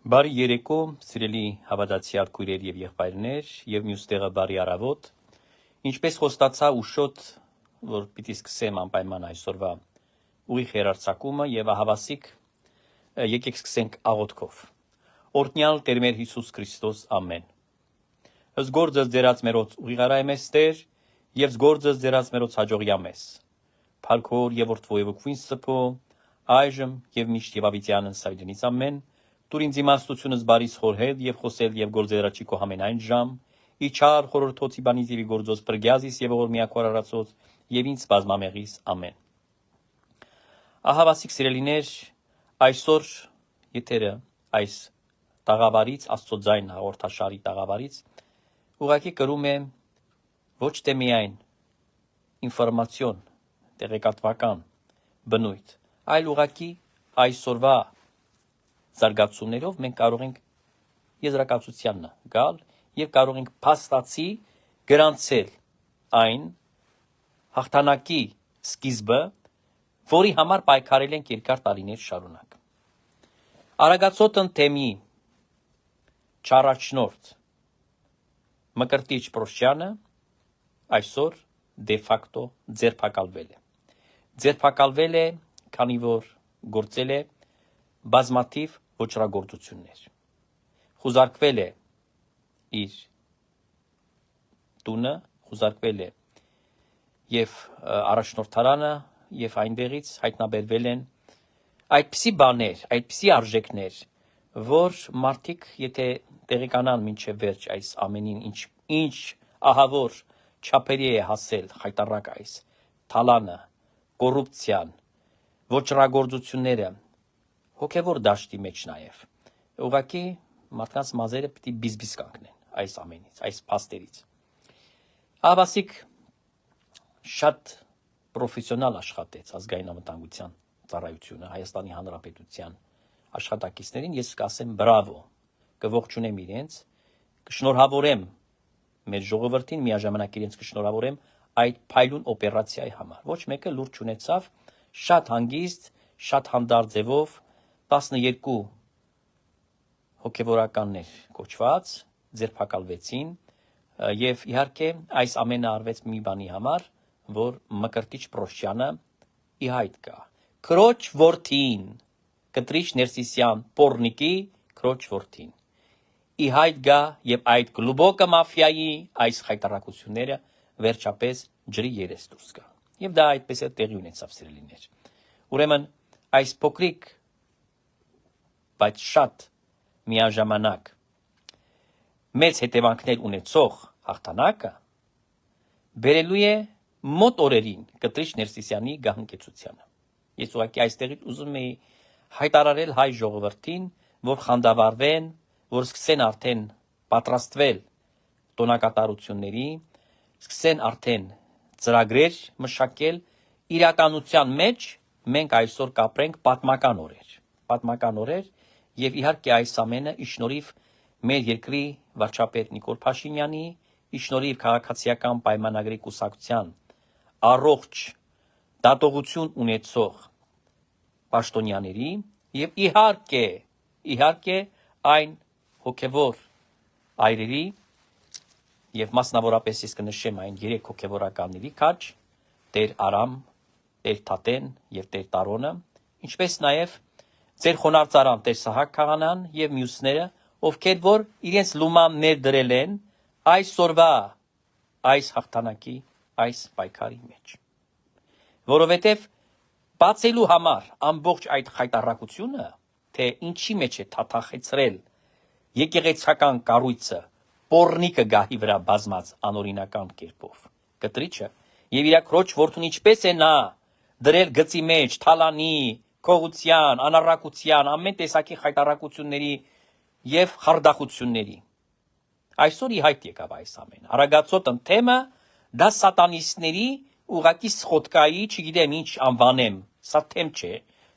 Բարի երեկո, սիրելի հավատացյալ քույրեր եւ եղբայրներ, եւ մյուս տեղը բարի առավոտ։ Ինչպես խոստացա ուշոտ, որ պիտի սկսեմ անպայման այսօրվա ուղիղ հերարցակումը եւ ահավասիկ եկեք սկսենք աղոթքով։ Օրհնյալ Տեր մեր Հիսուս Քրիստոս, ամեն։ Զգորձը ձերած մերոց ուղիղարայմես Տեր եւ զգորձը ձերած մերոց հաջողյամես։ Փալքոր եւ որդվոյ քույն սփո այժմ եւ միշտ եւ ավիտյանն սայդենից ամեն։ Դուր ինձ իմաստությունս բարիս խորհել եւ խոսել եւ գործերաչի քո համենայն ժամ, իչար խորհրդոցի բանից եւ գործոց բրգյազիս եւ որ միակոր արածոց եւ ինձ բազմամեղիս ամեն։ Ահավասիկ սիրելիներ, այսօր եթերը այս տաղավարից Աստծո ձայն հաղորդաշարի տաղավարից ուղղակի կրում է ոչ թե միայն ինֆորմացիոն, տեղեկատվական բնույթ, այլ ուղղակի այսօրվա զարգացումներով մենք կարող ենք եզրակացությանն գալ եւ կարող ենք փաստացի գրանցել այն հաղթանակի սկիզբը, որի համար պայքարել ենք երկար տարիներ շարունակ։ Արագացոտն թեմի չառաջնորդ Մկրտիչ Պրոշյանը այսօր դե ֆակտո ձերբակալվել է։ Ձերբակալվել է, քանի որ գործել է բազմաթիվ ոչռագործություններ։ Խուզարկվել է իր տունը, խուզարկվել է եւ առաջնորդարանը եւ այնտեղից հայտնաբերվել են այդպիսի բաներ, այդպիսի արժեքներ, որ մարդիկ եթե տեղեկանան մինչև վերջ այս ամենին ինչ ահավոր չափերի է հասել խայտարակ այս թալանը, կոռուպցիան, ոչռագործությունները հոգևոր դաշտի մեջ նաև ուղղակի մարդկանց մազերը պիտի բիզբիզ կանգնեն այս ամենից, այս փաստերից։ Ահավասիկ շատ պրոֆեսիոնալ աշխատեց ազգային անվտանգության ծառայությունը Հայաստանի Հանրապետության աշխատակիցներին, ես կասեմ բրավո, կողջունեմ իրենց, կշնորհավորեմ մեր ժողովրդին, միաժամանակ իրենց կշնորհավորեմ այդ փայլուն օպերացիայի համար։ Ոչ մեկը լուրջ ունեցավ, շատ հանգիստ, շատ հանդարտ ձևով 12 հոգևորականներ կոչված ձերբակալվեցին եւ իհարկե այս ամենը արվեց մի բանի համար, որ Մկրտիչ Պրոշյանը ի հայտ գա։ Քրոջ որդին, Կտրիչ Ներսիսյան Պորնիկի քրոջ որդին ի հայտ գա եւ այդ գլուբոկը մաֆիայի այս խայտարակությունները վերջապես ջրի երես դուրս գան։ Եվ դա այդպես է տեղի ունեցավ սիրելիներ։ Ուրեմն այս փոքրիկ բայց շատ միաժամանակ մեծ հետևանքներ ունեցող հաղթանակը բերելու է մոտ օրերին Կտրիչ Ներսիսյանի գահընկեցությանը։ Ես ուղղակի այստեղից ուզում եի հայտարարել հայ ժողովրդին, որ խանդավառվեն, որ սկսեն արդեն պատրաստվել տոնակատարությունների, սկսեն արդեն ծրագրեր մշակել իրականության մեջ մենք այսօր կապրենք պատմական օրեր եւ իհարկե այս ամենը ի շնորհիվ մեր երկրի վարչապետ Նիկոլ Փաշինյանի, ի շնորհիվ քաղաքացիական պայմանագրի կուսակցության առողջ դատողություն ունեցող պաշտոնյաների եւ իհարկե այն հոգեվոր այրերի եւ մասնավորապես ես կնշեմ այն 3 հոգեվորականների քաջ Տեր Արամ, Տեր Թատեն եւ Տեր Տարոնը, ինչպես նաեւ ձեր խոնարհծարան Տեր Սահակ Քահանան եւ մյուսները, ովքեր որ իրենց լուման ներդրել են այսօրվա այս հաղթանակի այս պայքարի մեջ։ Որովհետեւ բացելու համար ամբողջ այդ խայտարակությունը, թե ինչի մեջ է թաթախեցրել եկեղեցական կառույցը Պորնիկը գահի վրա բազմած անօրինական կերպով Կտրիչը եւ իր քրոջ որդուն ինչպես է նա դրել գծի մեջ թալանի, քողության, անառակության, ամեն տեսակի խայտարակությունների եւ խարդախությունների։ Այսօր ի հայտ եկավ այս ամենը։ Արագացոտն թեմը դա սատանիստների ուղակի սխոդկայի, չգիտեմ ինչ անվանեմ, սա թեմ չէ,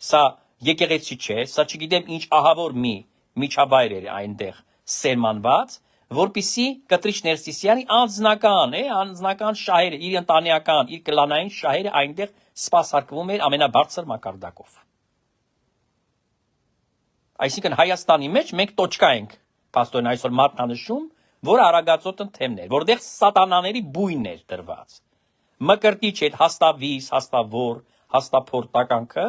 սա եկեղեցի չէ, սա չգիտեմ ինչ ահավոր մի միջավայր էր այնտեղ սերմանված, որպիսի Կտրիչ Ներսիսյանի անձնական շահերը, իր ընտանեկան, իր կլանային շահերը այնտեղ սպասարկվում էր ամենաբարձր մակարդակով։ Այսինքն Հայաստանի մեջ մենք տոչկա ենք փաստորեն այսօր մատնանշում, որ Արագածոտն թեմներ, որտեղ սատանաների բույն էր դրված։ Մկրտիչ այդ հաստավիս, հաստավոր, հաստափոր տականքը,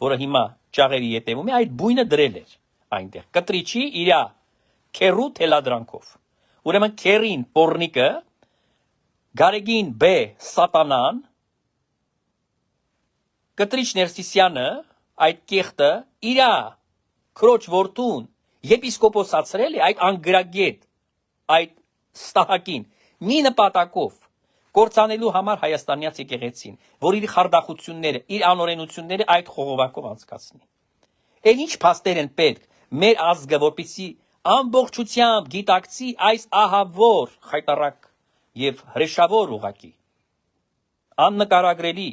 որը հիմա ճաղերի ետևում է, այդ բույնը դրել էր այնտեղ։ Կտրիչի իր քերու թելադրանքով։ Ուրեմն քերին պորնիկը, Գարեգին B սատանան, Կտրիչ Ներսիսյանը, այդ կեղտը իր քրոջ որդուն եպիսկոպոսացրել է այդ անգրագետ, այդ ստահակին մի նպատակով կործանելու համար հայաստանյաց եկեղեցին, որ իր խարդախությունները, իր անօրենությունները այդ խողովակով անցկացնի։ Էլ ինչ փաստեր են պետք մեր ազգը, որպեսզի ամբողջությամբ գիտակցի այս ահավոր խայտարակ եւ հրեշավոր ուղակի աննկարագրելի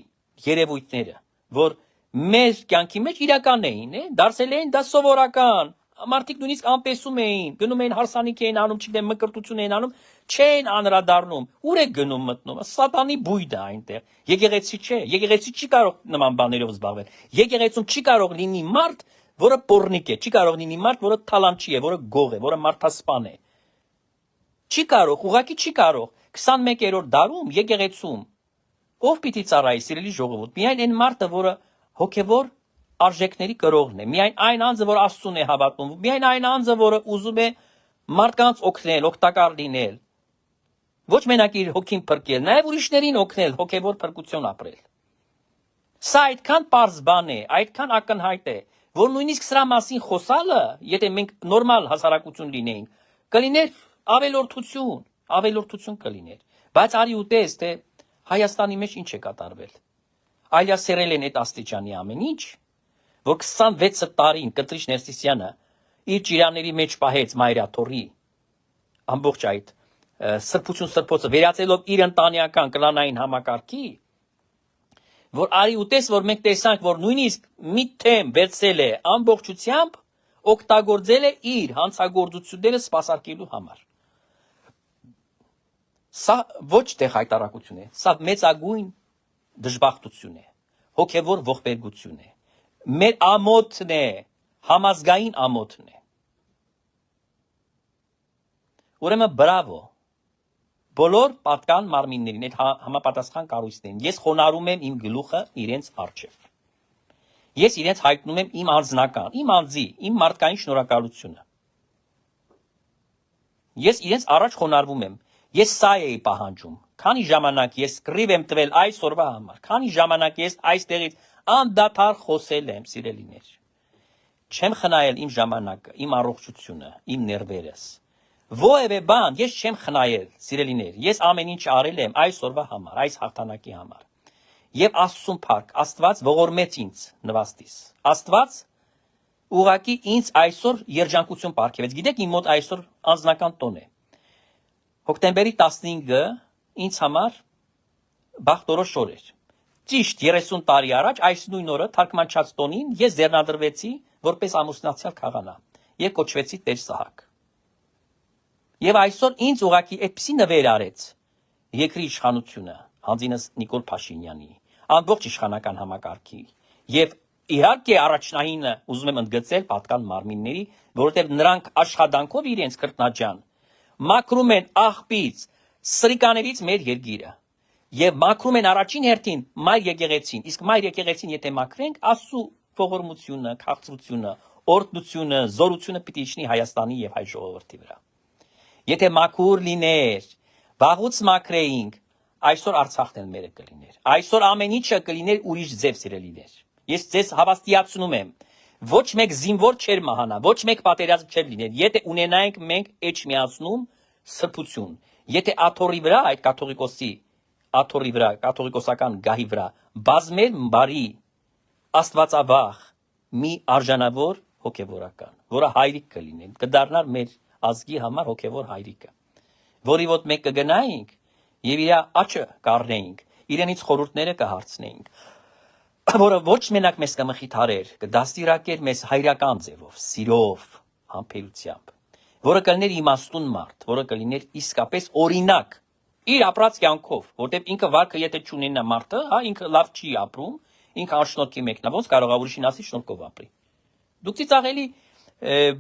երևույթները, որ մեր կյանքի մեջ իրական էին, դարձել էին դա սովորական։ Մարդիկ նույնիսկ անտեսում էին, գնում էին հարսանիք էին անում, չգիտեմ, մկրտություն էին անում, չեն անդրադառնում։ Ուր է գնում մտնում։ Սատանի բույդը այնտեղ։ Եկեղեցի չէ, եկեղեցի չի կարող նման բաներով զբաղվել։ Եկեղեցում չի կարող լինի մարդ, որը պոռնիկ է, չի կարող լինի մարդ, որը թալանչի է, որը գող է, որը մարդասպան է։ Չի կարող, ուղղակի չի կարող։ 21-րդ դարում եկեղեցում ով պիտի ծառայի, սիրելի ժողովուրդ, միայն այն մարդը, որը հոգևոր արժեքների կրողն է, միայն այն անձը, որ Աստծուն է հավատում, միայն այն անձը, որը ուզում է մարդկանց օգնել, օգտակար լինել, ոչ մենակ իր հոգին փրկել, նաև ուրիշներին օգնել, հոգևոր փրկություն ապրել։ Սա այդքան պարզ բան է, այդքան ակնհայտ է, որ նույնիսկ սրա մասին խոսալը, եթե մենք նորմալ հասարակություն լինեինք, կլիներ ավելորդություն կլիներ։ Բայց արի ուտես, թե Հայաստանի մեջ ինչ է կատարվել։ Այլասերել են այդ աստիճանի ամեն ինչ, որ 26 տարին Կտրիչ Ներսիսյանը իր ճիրաների մեջ պահեց Մայրաթորի ամբողջ այդ սրբություն սրբոցը վերածելով իր ընտանեկան կլանային համակարգի, որ արի ուտես, որ մենք տեսանք, որ նույնիսկ մի թեմ վերցել է ամբողջությամբ, օգտագործել է իր հանցագործությունները սպասարկելու համար։ Սա ոչ թե հայտարարություն է, սա մեծագույն դժբախտություն է, հոգևոր ողբերգություն է, մեր ամոթն է, համազգային ամոթն է։ Ուրեմն բրավո, բոլոր պատկան մարմիններին, այդ համապատասխան կառույցներին, ես խոնարհում եմ իմ գլուխը իրենց առջև։ Ես իրենց հայտնում եմ իմ անձնական, իմ անձի, իմ մարդկային շնորհակալությունը։ Ես իրենց առաջ խոնարհվում եմ։ Ես սա էի պահանջում, քանի ժամանակ ես կռիվ եմ տվել այս օրվա համար, քանի ժամանակ ես այստեղից անդադար խոսել եմ, սիրելիներ։ Չեմ խնայել իմ ժամանակը, իմ առողջությունը, իմ ներվերս։ Որևէ բան ես չեմ խնայել, սիրելիներ։ Ես ամեն ինչ արել եմ այս օրվա համար, այս հաղթանակի համար։ Եվ Աստծուն փառք, Աստված ողորմեց ինձ նվաստիս։ Աստված ուղղակի ինձ այսօր երջանկություն պարգևեց։ Գիտեք, իմ մոտ այսօր անձնական տոն է։ Հոկտեմբերի 15-ը ինձ համար բախտորոշ օր էր։ Ճիշտ 30 տարի առաջ այս նույն օրը թարգմանչած տոնին ես ձեռնադրվեցի որպես ամուսնացյալ քահանա եւ կոչվեցի Տեր Սահակ։ Եվ այսօր ինձ ուղղակի այդպիսի նվեր արեց երկրի իշխանությունը, հանձինս Նիկոլ Փաշինյանի, ամբողջ իշխանական համակարգի եւ իհարկե առաջնահինը ուզում եմ ընդգծել պատկան մարմինների, որովհետեւ նրանք աշխատանքով իրենց կրտնաջան մաքրում են աղբից, սրիկաներից մեր երկիրը եւ մաքրում են առաջին հերթին մայր եկեղեցին, իսկ մայր եկեղեցին եթե մաքրենք, Աստծո ողորմությունը, քաղցրությունը, օրհնությունը, զորությունը պիտի իջնի Հայաստանի եւ հայ ժողովրդի վրա։ Եթե մաքուր լիներ, վաղուց մաքրեինք, այսօր Արցախն էլ մերը կլիներ։ Այսօր ամեն ինչը կլիներ ուրիշ ձև, սիրելիներ։ Ես ձեզ հավաստիացնում եմ, ոչ մեկ զինվոր չէր մահանա, ոչ մեկ պատերազմ չէր լիներ, եթե ունենայինք մենք էջմիածնում սրբություն, եթե աթոռի վրա, այդ կաթողիկոսի աթոռի վրա, կաթողիկոսական գահի վրա բազմեր բարի աստվածավախ մի արժանավոր հոգևորական, որը հայրիկ կլիներ, կդառնար մեր ազգի համար հոգևոր հայրիկը, որի մոտ մենք կգնայինք եւ իր աչը կառնեինք, իրենից խորհուրդները կհարցնեինք, որը ոչ մենակ մեզ կմխիթարեր, կդաստիարակեր մեզ հայրական ձևով, սիրով, համբերությամբ, որը կլիներ իմաստուն մարդ, որը կլիներ իսկապես օրինակ իր ապրած կյանքով, որտեղ ինքը վարքը եթե չունենա մարդը, հա, ինքը լավ չի ապրում, ինքը անշնորհքի մեկնա, ոնց կարող է ուրիշին ասի շնորհքով ապրի։ Դուք ծիծաղելի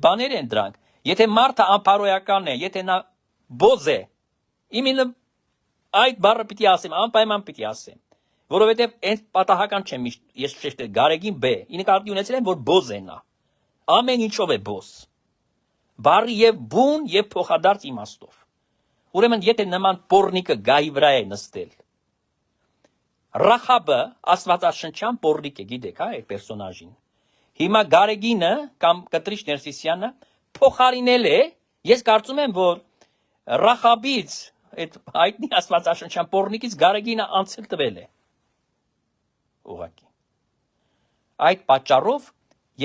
բաներ են դրանք։ Եթե մարդը անփարոյական է, եթե նա բոզ է, իմինը այդ բառը պիտի ասեմ, անպայման պիտի ասեմ, որովհետև այն պատահական չէ միշտ, ես շեշտել Գարեգին B, ի նկատի ունեցել եմ, որ բոզ է նա, ամեն ինչով է բոզ, բառի եւ բուն եւ փոխադարձ իմաստով։ Ուրեմն եթե նման պոռնիկը գահի վրա է նստել, Ռախաբը աստվածաշնչյան պոռնիկ է, գիտեք, հա, այդ պերսոնաժին։ Հիմա Գարեգինը կամ Կտրիչ Ներսիսյանը փոխարինել է, ես կարծում եմ, որ Ռախաբից, այդ հայտնի աստվածաշնչյան պոռնիկից Գարեգինը անցել տվել է։ Ուղղակի։ Այդ պատճառով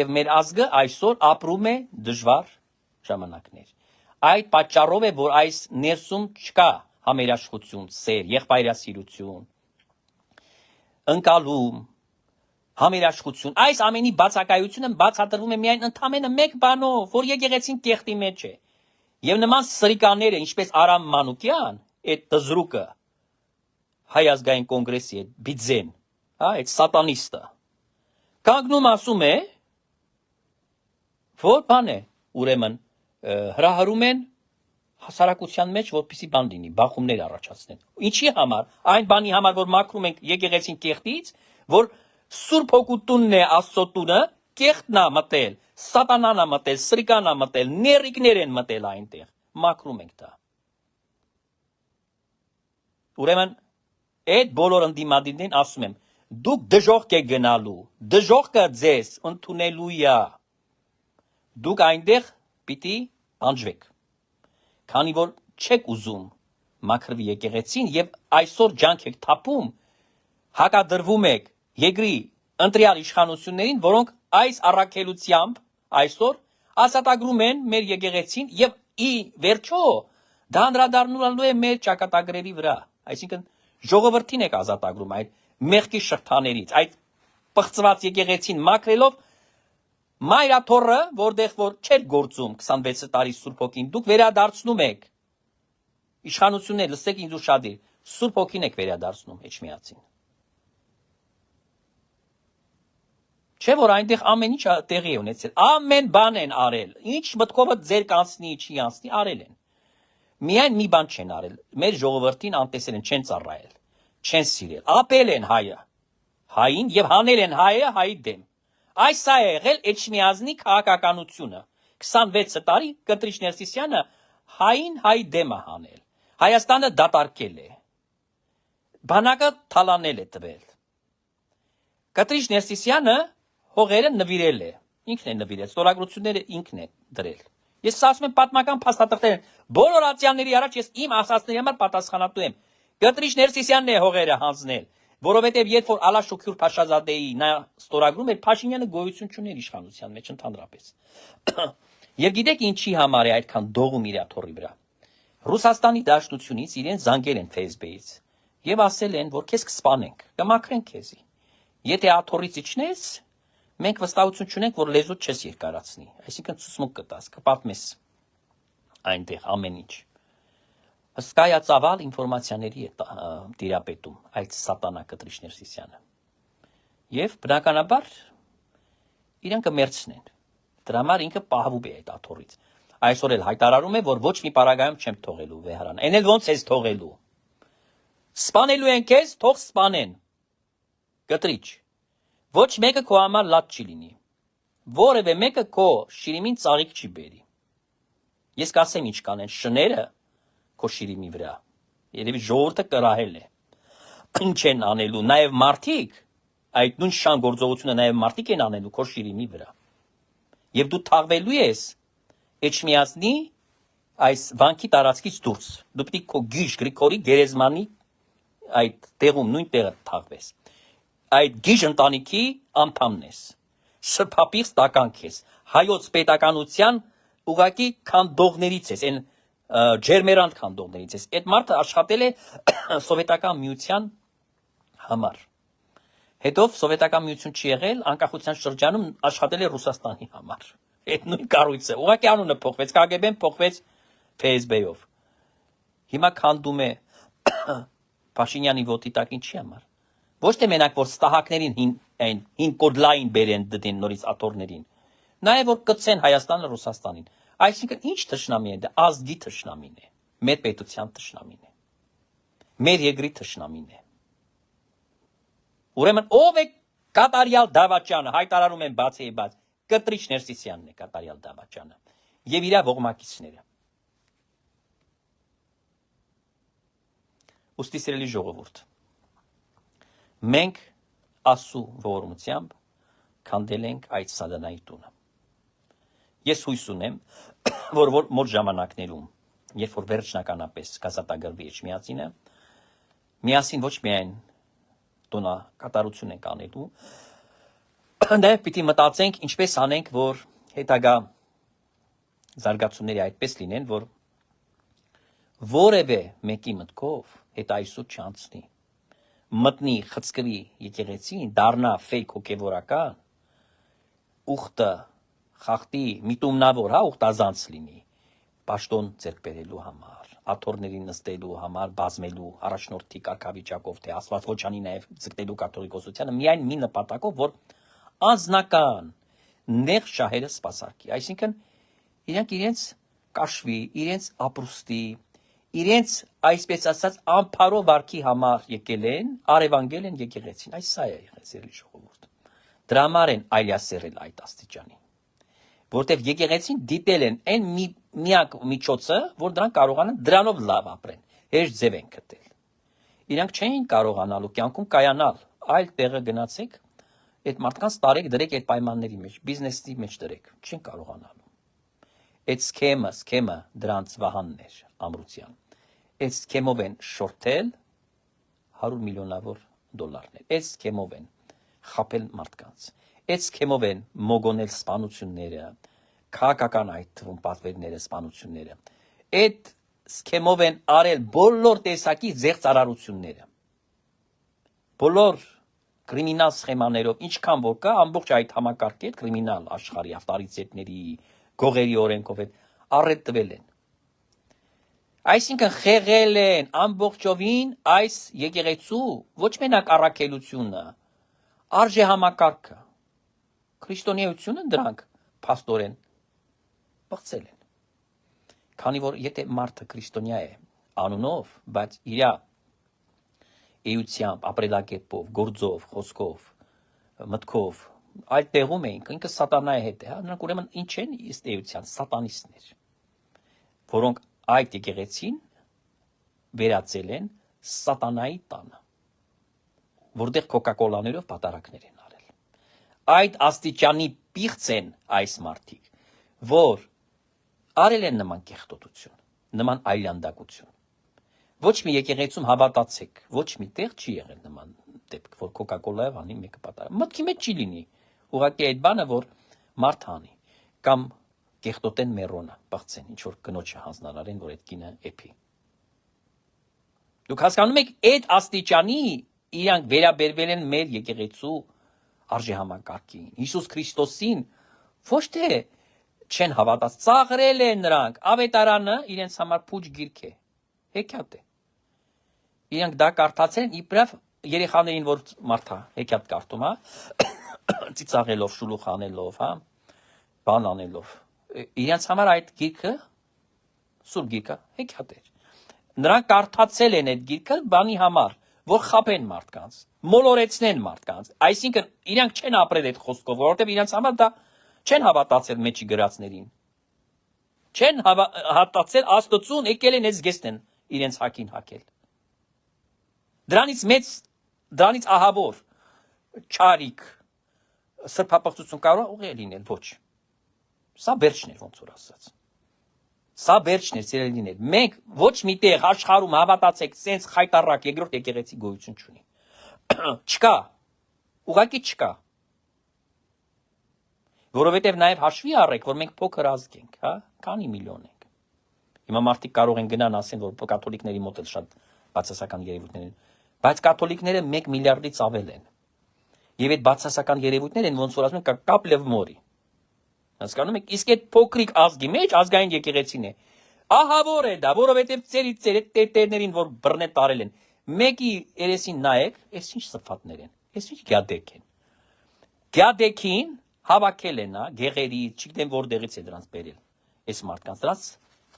եւ մեր ազգը այսօր ապրում է դժվար ժամանակներ։ Այդ պատճառով է, որ այս ներսում չկա համերաշխություն, սեր, եղբայրասիրություն, ընկալում, համերաշխություն, այս ամենի բացակայությունը բացատրվում է միայն ընդամենը մեկ բանով, որ եկեղեցին կեղտի մեջ է։ Եվ նման սրիկաները, ինչպես Արամ Մանուկյան, այդ դզրուկը, Հայ ազգային կոնգրեսի այդ բիձեն, հա, այդ սատանիստը, կանգնում ասում է, որ բան է, ուրեմն հրահրում են հասարակության մեջ, որպեսզի բան լինի, բախումներ առաջացնեն։ Ինչի համար? Այն բանի համար, որ մաքրում ենք եկեղեցին կեղտից, որ Սուրբ Հոգու տունն է Աստծո տունը, կեղտն է մտել, սատանան է մտել, սրիկան է մտել, ներիկներ են մտել այնտեղ, մաքրում ենք դա։ Ուրեմն այդ բոլոր ընդդիմադիրներին ասում եմ, դուք դժոխք եք գնալու, դժոխքը ձեզ ընդունելու է, դուք այնտեղ պիտի անջվեք, քանի որ չեք ուզում մաքրվի եկեղեցին եւ այսօր ջանք եք թափում, հակադրվում եք երկրի ընտրյալ իշխանություններին, որոնք այս առաքելությամբ այսօր ազատագրում են մեր եկեղեցին եւ ի վերջո դա անդրադառնալու է մեր ճակատագրերի վրա, այսինքն ժողովրդին եք ազատագրում այդ մեղքի շղթաներից, այդ պղծված եկեղեցին մաքրելով Մայրաթորը, որտեղ որ չէր գործում 26 տարի Սուրբ Հոգին, դուք վերադարձնում եք իշխանություններ, լսեք ինձ ուշադիր, Սուրբ Հոգին եք վերադարձնում Էջմիածին։ Չէ՞ որ այնտեղ ամեն ինչ տեղի է ունեցել, ամեն բան են արել, ինչ մտքովը ձեր կանցնի, չի անցնի, արել են։ Միայն մի բան չեն արել, մեր ժողովրդին անտեսել են, չեն ծառայել, չեն սիրել, ապել են հայը, հային եւ հանել են հայը հայի դեմ։ Այս է եղել Էջմիածնի քաղաքականությունը։ 26 տարի Կտրիչ Ներսիսյանը հային հայ դեմը հանել։ Հայաստանը դատարկել է։ Բանակը թալանել է տվել։ Կտրիչ Ներսիսյանը հողերը նվիրել է։ Ինքն է նվիրել, ստորագրությունները ինքն է դրել։ Ես ասում եմ պատմական փաստաթղթեր, բոլոր ատյանների առաջ ես իմ ասածների համար պատասխանատու եմ։ Կտրիչ Ներսիսյանն է հողերը հանձնել։ Որովհետև երբ որ Ալաշուքյուր Փաշազադեի նա ստորագրում էր, Փաշինյանը գոյություն չուներ իշխանության մեջ ընդհանրապես։ Եվ գիտեք ինչի համար է այդքան դողում իր աթոռի վրա։ Ռուսաստանի Դաշնությունից իրեն զանգել են Facebook-ից եւ ասել են, որ քեզ կսպանենք, կմաքրենք քեզի։ Եթե աթոռից իջնես, մենք վստահություն չունենք, որ լեզուդ չես երկարացնի, այսինքն ցուցմունք կտաս, կպատմես այնտեղ ամեն ինչ։ Հսկայածավալ ինֆորմացիաների է տիրապետում այդ սատանա Կտրիչ Ներսիսյանը։ Եվ բնականաբար իրեն կմերցնեն։ Դրա համար ինքը պահվում է այդ աթոռից։ Այսօր էլ հայտարարում է, որ ոչ մի պարագայում չեմ թողելու Վեհարան։ Էն էլ ոնց ես թողելու։ Սպանելու են քեզ, թող սպանեն։ Կտրիչ։ Ոչ մեկը քո համար լավ չի լինի։ Որևէ մեկը քո շիրիմին ծաղիկ չի բերի։ Ես կասեմ ինչ կանեն շները քո շիրիմի վրա։ Երևի ժողովուրդը կրահել է։ Ինչ են անելու, նաև մարդիկ, այդ նույն շան գործողությունը նաև մարդիկ են անելու քո շիրիմի վրա։ Եվ դու թաղվելու ես Էջմիածնի այս վանքի տարածքից դուրս։ Դու պիտի քո գիժ Գրիգորի Գերեզմանի այդ տեղում նույն տեղը թաղվես։ Այդ գիժ ընտանիքի անդամն ես։ Սրբապիղծ տականք ես։ Հայոց պետականության ուղակի քանդողներից ես, այն ջերմերանտ քանդողներից ես։ Այդ մարդը աշխատել է սովետական միության համար։ Հետո սովետական միություն չի եղել, անկախության շրջանում աշխատել է Ռուսաստանի համար։ Այդ նույն կառույցը, ուղղակի անունը փոխվեց, KGB-ն փոխվեց FSB-ով։ Հիմա քանդում է Փաշինյանի ոտի տակ ինչի համար։ Ոչ թե մենակ որ ստահակներին հին կոդլային բերեն դդին նորից աթոռներին, Նաև որ կծեն Հայաստանը Ռուսաստանին։ Այսինքն ինչ թշնամի է դա, ազգի թշնամին է, մեր պետության թշնամին է, մեր երկրի թշնամին է։ Ուրեմն ով է կատարյալ դավաճանը, հայտարարում են բացի բաց, Կտրիչ Ներսիսյանն է կատարյալ դավաճանը եւ իր ողմակիցները։ Ուստի սիրելի ժողովուրդ, մենք Աստծո ողորմությամբ քանդել ենք այդ սատանայի տունը։ Ես հույս ունեմ, որ մոտ ժամանակներում, երբ որ վերջնականապես կասատագրվի Էջմիածինը, միասին ոչ միայն տոնա կատարություն ենք անելու, նաև պիտի մտածենք ինչպես անենք, որ հետագա զարգացումները այդպես լինեն, որ որևէ մեկի մտքով հետայսուր չանցնի, մտնի, խցկվի եկեղեցին, դառնա ֆեյք հոգևորական, ուխտը խախտի, միտումնավոր, ուխտազանց լինի, պաշտոն ձեռք բերելու համար, աթոռներին նստելու համար, բազմելու առաջնորդի կարգավիճակով, թե Աստված ոչ անի նաև ձգտելու կաթողիկոսությանը, միայն մի նպատակով, որ անձնական նեղ շահերը սպասարկի, այսինքն իրենք իրենց կաշվի, իրենց ապրուստի, իրենց այսպես ասած ամփարով վարքի համար եկել են, արևանգել են եկեղեցին, այս սա է եղել սիրելի ժողովուրդ։ Դրա համար են այլասերել այդ աստիճանի, որտեղ եկեղեցին դիտել են այն միակ միջոցը, որ դրանք կարողանան դրանով լավ ապրեն, հեշտ ձև են գտել։ Իրանք չէին կարողանալու կյանքում կայանալ, այլ տեղը գնացեք, այդ մարդկանց տարեք դրեք այդ պայմանների մեջ, բիզնեսի մեջ դրեք, չեն կարողանալու։ Այդ սքեմը դրանց վահանն էր ամրության։ Այդ սքեմով են շորթել 100 միլիոնավոր դոլարներ։ Այդ սքեմով են խապել մարդկանց։ Այդ սքեմով են մոգոնել սպանությունները, քաղաքական այդ թվում պատվերները, սպանությունները։ Այդ սքեմով են արել բոլոր տեսակի զեղծարարությունները։ Բոլոր կրիմինալ սխեմաներով, ինչքան որ կա, ամբողջ այդ համակարգի հետ կրիմինալ աշխարհի ավտորիտետների, գողերի օրենքով հետ առետ տվել են։ Այսինքն խեղել են ամբողջովին այս եկեղեցու ոչ մենակ առաքելությունը, արժե համակարգը, քրիստոնեությունը դրանք փաստորեն բացել են։ Քանի որ եթե մարդը քրիստոնյա է անունով, բայց իր էությամբ, ապրելակերպով, գործով, խոսքով, մտքով, այլ տեղում էինք, ինքը սատանայի հետ է, նրանք ուրեմն ինչ են ըստ էության սատանիստներ, որոնք այդ եկեղեցին վերածել են սատանայի տանը, որտեղ կոկակոլաներով պատարակներ են արել։ Այդ աստիճանի պիղծ են այս մարդիկ, որ արել են նման կեղտոտություն, նման այլանդակություն։ Ոչ մի եկեղեցում հավատացեք, ոչ մի տեղ չի եղել նման դեպք, որ կոկակոլայով անի մեկը պատարակ։ Մտքի մեջ չի լինի։ Ուղղակի այդ բանը, որ մարդ անի, կամ կեղտոտեն մերոնը, բացեն, ինչ որ կնոջը հանձնարարեն, որ այդ կինը էփի։ Դուք հասկանում եք, այդ աստիճանի իրանք վերաբերվել են մեր եկեղեցու արժեհամակարգին, Հիսուս Քրիստոսին, ոչ թե չեն հավատաց, ծաղրել են նրանք, ավետարանը իրենց համար փուչ գիրք է, հեքիաթ է։ Իրանք դա կարդացել են իբրև երեխաներին, որ մարդա հեքիաթ կարդում, ծիծաղելով, շուլուխ անելով, բան անելով։ Իրանց համար այդ գիրքը, սուրբ գիրքը, հեքիաթ էր։ Նրանք կարդացել են այդ գիրքը բանի համար, որ խապեն մարդկանց, մոլորեցնեն մարդկանց։ Այսինքն իրանք չեն ապրել այդ խոսքով, որովհետև իրանց համար դա չեն հավատացել մեջի գրածներին։ Չեն հավատացել Աստծուն, եկել են այս գեստեն իրենց հակին հակել։ Դրանից ահավոր չարիք սրբապղծություն կարող ուղի լինել, ոչ։ Սա վերջն էր, ոնց որ ասած։ Սա վերջն էր, սիրելիներ։ Մենք ոչ մի տեղ աշխարհում հավատացեք, սենց խայտարակ երկրորդ եկեղեցի գոյություն չունի։ Չկա։ Ուղղակի չկա։ Որովհետև նաև հաշվի առեք, որ մենք փոքր ազգ ենք, քանի միլիոն ենք։ Հիմա մարդիկ կարող են գնան ասեն, որ կաթոլիկների մոտ էլ շատ բացասական երևույթներ են, բայց կաթոլիկները 1 միլիարդից ավել են։ Եվ այդ բացասական երևույթներ են, ոնց որ ասում են, կապ լև մորի։ Հասկանում եք, իսկ այդ փոքրիկ ազգի մեջ ազգային եկեղեցին է։ Ահավոր է դա, որովհետև ծերի տերներին, որ բռնե տարել են, մեկի երեսին նայեք, այս ինչ սփաթներ են, այս ինչ գյադեք են։ Գյադեքին հավաքել են, գեղերի, չգիտեմ որտեղից է դրանց բերել։ Այս մարդկանց դրանց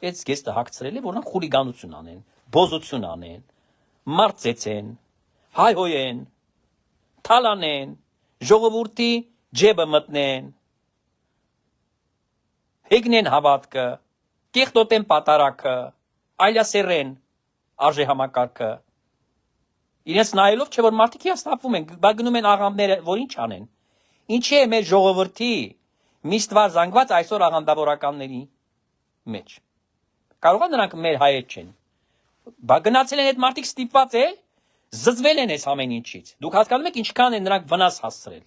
այս գեստը հագցրել է, որ նրանք խուլիգանություն անեն, բոզություն անեն, մարտցեցեն, հայհոյեն, թալանեն, ժողովրդի ջեբը մտնեն, հեգնեն հավատքը, կեղտոտեն պատարակը, այլասերեն արժե համակարգը։ Իրենց նայելով չէ որ մարդիկ հիասթափվում են, բա գնում են աղանդները, որ ինչ անեն։ Ինչի է մեր ժողովրդի միստվար զանգված այսօր աղանդավորականների մեջ։ Կարող է նրանք մեր հայեր չեն։ Բա գնացել են այդ մարդիկ ստիպված է, զզվել են այս ամեն ինչից։ Դուք հասկանում եք ինչքան են նրանք վնաս հասցրել։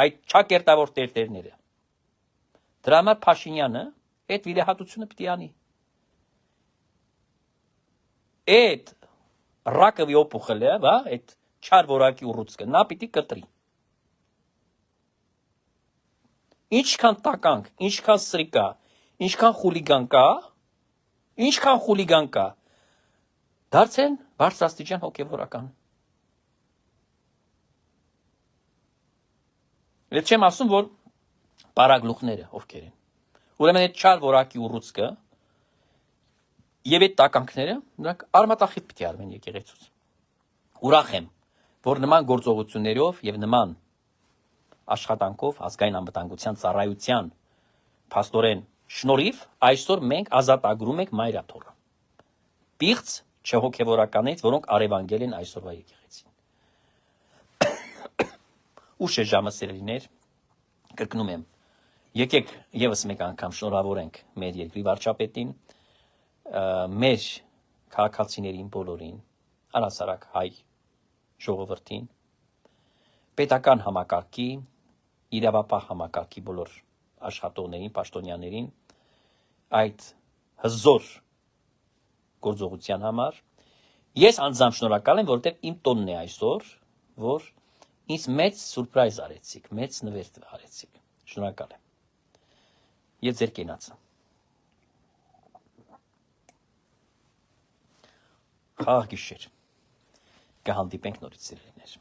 Այդ չակերտավոր տերտերները։ Դրա համար Փաշինյանը այդ վիրահատությունը պիտի անի։ Այդ ռակովի օպուխելը, բա, այդ չար որակի ուռուցքը, նա պիտի կտրի։ Ինչքան տականք, ինչքան սրիկա, ինչքան խուլիգան կա, դարձեն բարձրաստիճան հոգևորական։ Այդ չեմ ասում, որ պարագլուխները ովքեր են։ Ուրեմն այդ չար որակի ուռուցքը եւ այդ տականքները նրանք արմատախիտ պիտի արվեն եկեղեցուց։ Ուրախ եմ, որ նման գործողություններով եւ նման աշխատանքով ազգային անվտանգության ծառայության փաստորեն շնորհիվ այսօր մենք ազատագրում ենք Մայրաթորը։ Պիղծ չհոգևորականից, որոնք արևանգել են այսօրվա եկեղեցին։ Ուշ է ժամը սիրելիներ, կրկնում եմ, եկեք եւս մեկ անգամ շնորհավորենք մեր երկրի վարչապետին, մեր քաղաքացիներին բոլորին, առհասարակ հայ ժողովրդին, պետական համակարգի, իրավապահ համակարգի բոլոր աշխատողներին, պաշտոնյաներին այդ հզոր գործողության համար։ Ես անձամբ շնորհակալ եմ, որովհետև իմ տոնն է այսօր, որ ինձ մեծ սուրպրայզ արեցիք, մեծ նվեր արեցիք։ Շնորհակալ եմ։ Եվ ձեր կենացը։ Խաղաղ գիշեր։ Կհանդիպենք նորից սիրելիներ։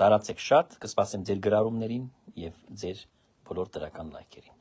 Տարածեք շատ, կսպասեմ ձեր գրառումներին եւ ձեր բոլոր դրական լայքերին։